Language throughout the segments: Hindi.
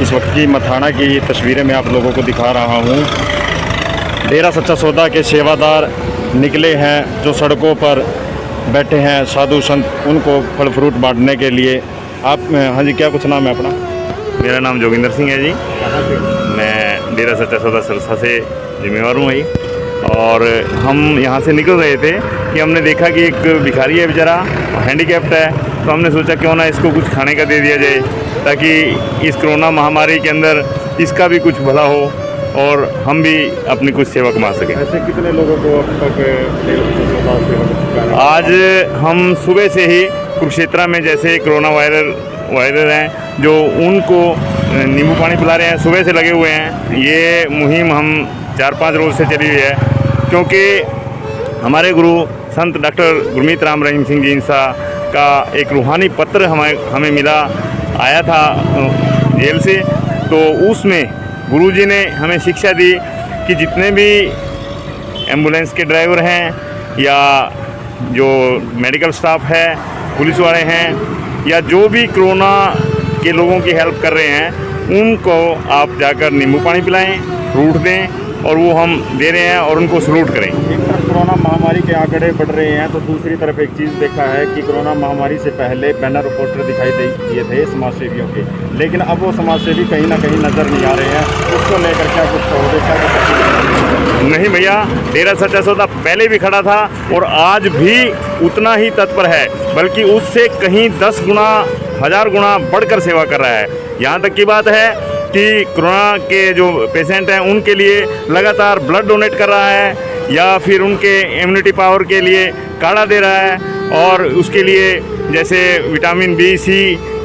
इस वक्त की मथाना की तस्वीरें मैं आप लोगों को दिखा रहा हूँ। डेरा सच्चा सौदा के सेवादार निकले हैं जो सड़कों पर बैठे हैं, साधु संत उनको फल फ्रूट बांटने के लिए। आप हाँ जी, क्या कुछ नाम है अपना? मेरा नाम जोगिंदर सिंह है जी। मैं डेरा सच्चा सौदा सिरसा से जिम्मेवार हूँ भाई। और हम यहाँ से निकल रहे थे कि हमने देखा कि एक भिखारी है बेचारा, हैंडीकैप्ड है, तो हमने सोचा क्यों ना इसको कुछ खाने का दे दिया जाए ताकि इस कोरोना महामारी के अंदर इसका भी कुछ भला हो और हम भी अपनी कुछ सेवा कमा सकें। ऐसे कितने लोगों को अब तक आज हम सुबह से ही कुरुक्षेत्र में जैसे कोरोना वायरल हैं जो उनको नींबू पानी पिला रहे हैं, सुबह से लगे हुए हैं। ये मुहिम हम 4-5 रोज़ से चली हुई है क्योंकि हमारे गुरु संत डॉक्टर गुरमीत राम रहीम सिंह जी इंसा का एक रूहानी पत्र हमें मिला आया था जेल से। तो उसमें गुरुजी ने हमें शिक्षा दी कि जितने भी एम्बुलेंस के ड्राइवर हैं या जो मेडिकल स्टाफ है, पुलिस वाले हैं या जो भी कोरोना के लोगों की हेल्प कर रहे हैं, उनको आप जाकर नींबू पानी पिलाएं, फ्रूट दें और वो हम दे रहे हैं और उनको सलूट करें। एक तरफ कोरोना महामारी के आंकड़े बढ़ रहे हैं तो दूसरी तरफ एक चीज़ देखा है कि कोरोना महामारी से पहले बैनर पोस्टर दिखाई दिए थे समाज सेवियों के, लेकिन अब वो समाज सेवी कहीं ना कहीं नज़र नहीं आ रहे हैं। उसको लेकर क्या कुछ कहोगे? नहीं भैया, डेरा सच्चा सौदा पहले भी खड़ा था और आज भी उतना ही तत्पर है, बल्कि उससे कहीं 10 गुना 1000 गुना बढ़कर सेवा कर रहा है। यहाँ तक की बात है कि कोरोना के जो पेशेंट हैं उनके लिए लगातार ब्लड डोनेट कर रहा है या फिर उनके इम्यूनिटी पावर के लिए काढ़ा दे रहा है और उसके लिए जैसे विटामिन बी सी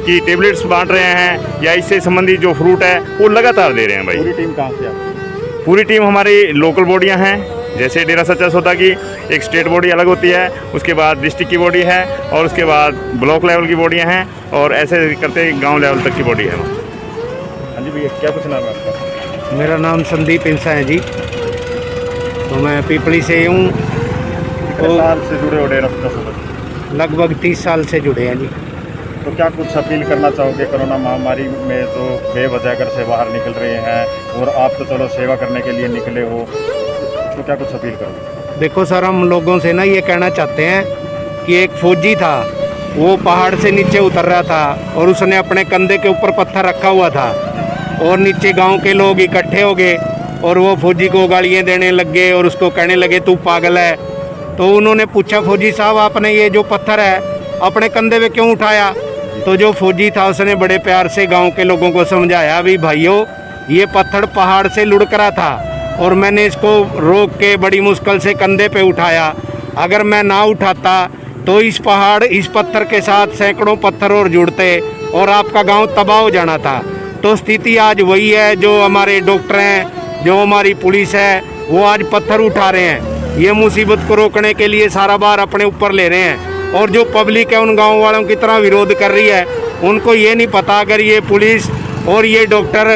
की टेबलेट्स बांट रहे हैं या इससे संबंधित जो फ्रूट है वो लगातार दे रहे हैं भाई। पूरी टीम कहाँ से आपकी? पूरी टीम हमारी लोकल बॉडियां हैं, जैसे डेरा सच्चा सौदा की एक स्टेट बॉडी अलग होती है, उसके बाद डिस्ट्रिक्ट की बॉडी है और उसके बाद ब्लॉक लेवल की बॉडियां हैं और ऐसे करते गांव लेवल तक की बॉडी है। हाँ जी भैया, क्या कुछ नाम है आपका? मेरा नाम संदीप इंसा है जी। तो मैं पीपली से हूँ। कितने साल से जुड़े हो डेरा सच्चा सौदा? लगभग 30 साल से जुड़े हैं जी। तो क्या कुछ अपील करना चाहोगे? कोरोना महामारी में जो बेवजह घर से बाहर निकल रहे हैं और आप तो चलो सेवा करने के लिए निकले हो, तो क्या कुछ अपील करोगे? देखो सर, हम लोगों से ना ये कहना चाहते हैं कि एक फौजी था, वो पहाड़ से नीचे उतर रहा था और उसने अपने कंधे के ऊपर पत्थर रखा हुआ था और नीचे गांव के लोग इकट्ठे हो गए और वो फौजी को गालियाँ देने लग गए और उसको कहने लगे तू पागल है। तो उन्होंने पूछा, फौजी साहब आपने ये जो पत्थर है अपने कंधे पे क्यों उठाया? तो जो फौजी था उसने बड़े प्यार से गांव के लोगों को समझाया, भी भाइयों ये पत्थर पहाड़ से लुढ़क रहा था और मैंने इसको रोक के बड़ी मुश्किल से कंधे पे उठाया। अगर मैं ना उठाता तो इस पत्थर के साथ सैकड़ों पत्थर और जुड़ते और आपका गांव तबाह हो जाना था। तो स्थिति आज वही है, जो हमारे डॉक्टर हैं, जो हमारी पुलिस है, वो आज पत्थर उठा रहे हैं, ये मुसीबत को रोकने के लिए सारा भार अपने ऊपर ले रहे हैं। और जो पब्लिक है उन गाँव वालों की तरह विरोध कर रही है, उनको ये नहीं पता अगर ये पुलिस और ये डॉक्टर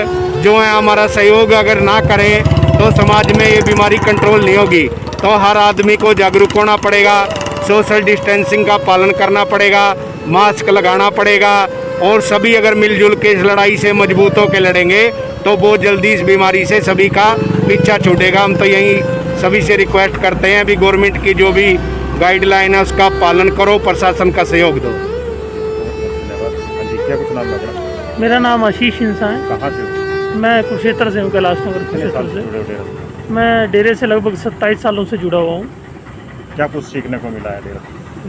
जो है हमारा सहयोग अगर ना करें तो समाज में ये बीमारी कंट्रोल नहीं होगी। तो हर आदमी को जागरूक होना पड़ेगा, सोशल डिस्टेंसिंग का पालन करना पड़ेगा, मास्क लगाना पड़ेगा और सभी अगर मिलजुल के इस लड़ाई से मजबूत होकर लड़ेंगे तो बहुत जल्दी इस बीमारी से सभी का पीछा छूटेगा। हम तो यही सभी से रिक्वेस्ट करते हैं भी गवर्नमेंट की जो भी गाइडलाइन है उसका पालन करो, प्रशासन का सहयोग दो। हाँ जी, क्या कुछ नाम है अपना? मेरा नाम आशीष इंसा है। कहाँ से हो? मैं कुरुक्षेत्र से हूँ, कैलाश नगर कितने साल से कुरुक्षेत्र जुड़े हो डेरा से। से? मैं डेरे से लगभग 27 सालों से जुड़ा हुआ हूँ। क्या कुछ सीखने को मिला है डेरा?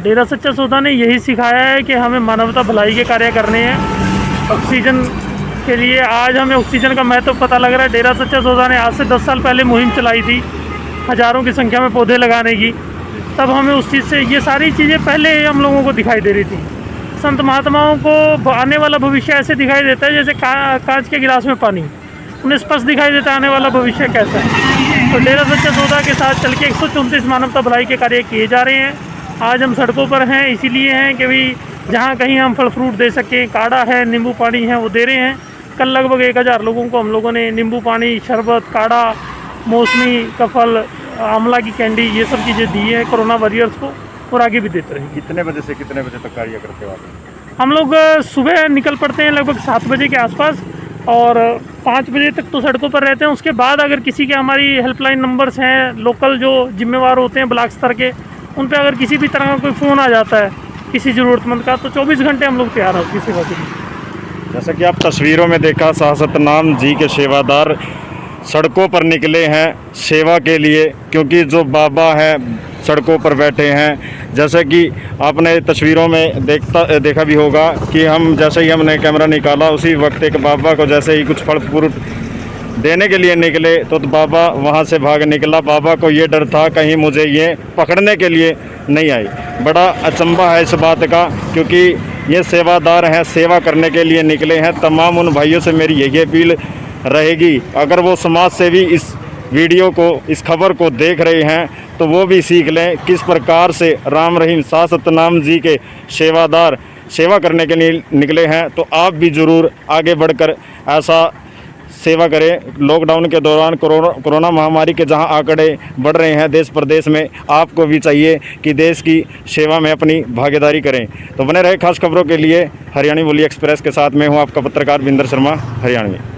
डेरा सच्चा सौदा ने यही सिखाया है कि हमें मानवता भलाई के कार्य करने हैं। ऑक्सीजन के लिए आज हमें ऑक्सीजन का महत्व पता लग रहा है। डेरा सच्चा सौदा ने आज से 10 साल पहले मुहिम चलाई थी हज़ारों की संख्या में पौधे लगाने की, तब हमें उस चीज़ से ये सारी चीज़ें पहले हम लोगों को दिखाई दे रही थी। संत महात्माओं को आने वाला भविष्य ऐसे दिखाई देता है जैसे कांच के गिलास में पानी, उन्हें स्पष्ट दिखाई देता है आने वाला भविष्य कैसा है। तो डेरा सच्चा सौदा के साथ चल के 134 मानवता भलाई के कार्य किए जा रहे हैं। आज हम सड़कों पर हैं इसीलिए हैं कि भाई जहाँ कहीं हम फल फ्रूट दे सकें, काढ़ा है, नींबू पानी है, वो दे रहे हैं। कल लगभग 1000 लोगों को हम लोगों ने नींबू पानी, शरबत, काढ़ा, मौसमी का फल, आंवला की कैंडी, ये सब चीज़ें दी है कोरोना वॉरियर्स को और आगे भी देते रहेंगे। कितने बजे से कितने बजे तक कार्य करते हो आप? हम लोग सुबह निकल पड़ते हैं लगभग 7 बजे के आसपास और 5 बजे तक तो सड़कों पर रहते हैं। उसके बाद अगर किसी के हमारी हेल्पलाइन नंबर्स हैं, लोकल जो जिम्मेवार होते हैं ब्लॉक स्तर के, उन पे अगर किसी भी तरह का कोई फ़ोन आ जाता है किसी ज़रूरतमंद का, तो 24 घंटे हम लोग तैयार हैं उसकी सेवा के लिए। जैसा कि आप तस्वीरों में देखा, सतनाम जी के सेवादार सड़कों पर निकले हैं सेवा के लिए, क्योंकि जो बाबा हैं सड़कों पर बैठे हैं। जैसे कि आपने तस्वीरों में देखा भी होगा कि हम जैसे ही हमने कैमरा निकाला उसी वक्त एक बाबा को जैसे ही कुछ फल फ्रूट देने के लिए निकले तो बाबा वहां से भाग निकला। बाबा को ये डर था कहीं मुझे ये पकड़ने के लिए नहीं आई। बड़ा अचंभा है इस बात का, क्योंकि ये सेवादार हैं, सेवा करने के लिए निकले हैं। तमाम उन भाइयों से मेरी यही अपील रहेगी, अगर वो समाज सेवी इस वीडियो को, इस खबर को देख रहे हैं तो वो भी सीख लें किस प्रकार से राम रहीम सतनाम जी के सेवादार सेवा करने के लिए निकले हैं। तो आप भी ज़रूर आगे बढ़कर ऐसा सेवा करें। लॉकडाउन के दौरान कोरोना महामारी के जहां आंकड़े बढ़ रहे हैं देश प्रदेश में, आपको भी चाहिए कि देश की सेवा में अपनी भागीदारी करें। तो बने रहे खास खबरों के लिए हरियाणवी बोली एक्सप्रेस के साथ। मैं हूं आपका पत्रकार बिंदर शर्मा, हरियाणवी।